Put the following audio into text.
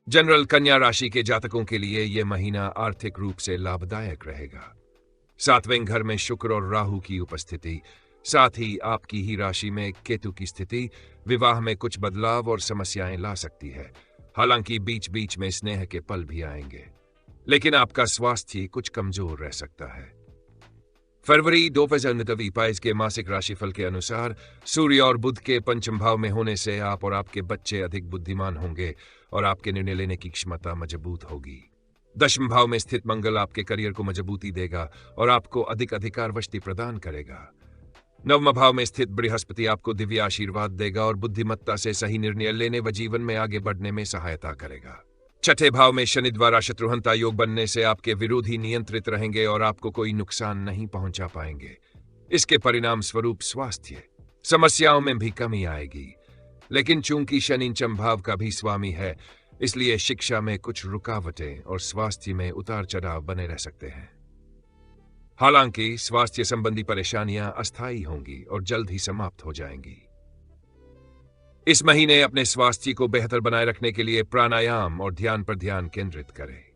General कन्या राशि के जातकों के लिए यह महीना आर्थिक रूप से लाभदायक रहेगा। सातवें घर में शुक्र और राहु की उपस्थिति, साथ ही आपकी ही राशि में केतु की स्थिति विवाह में कुछ बदलाव और समस्याएं ला सकती है। हालांकि बीच बीच में स्नेह के पल भी आएंगे, लेकिन आपका स्वास्थ्य कुछ कमजोर रह सकता है। फरवरी 2024 के मासिक राशिफल के अनुसार सूर्य और बुध के पंचम भाव में होने से आप और आपके बच्चे अधिक बुद्धिमान होंगे और आपके निर्णय लेने की क्षमता मजबूत होगी। दशम भाव में स्थित मंगल आपके करियर को मजबूती देगा और आपको अधिक अधिकारवृष्टि प्रदान करेगा। नवम भाव में स्थित बृहस्पति आपको दिव्य आशीर्वाद देगा और बुद्धिमत्ता से सही निर्णय लेने व जीवन में आगे बढ़ने में सहायता करेगा। छठे भाव में शनि द्वारा शत्रुहंता योग बनने से आपके विरोधी नियंत्रित रहेंगे और आपको कोई नुकसान नहीं पहुंचा पाएंगे। इसके परिणाम स्वरूप स्वास्थ्य समस्याओं में भी कमी आएगी, लेकिन चूंकि शनि पंचम भाव का भी स्वामी है, इसलिए शिक्षा में कुछ रुकावटें और स्वास्थ्य में उतार चढ़ाव बने रह सकते हैं। हालांकि स्वास्थ्य संबंधी परेशानियां अस्थायी होंगी और जल्द ही समाप्त हो जाएंगी। इस महीने अपने स्वास्थ्य को बेहतर बनाए रखने के लिए प्राणायाम और ध्यान पर ध्यान केंद्रित करें।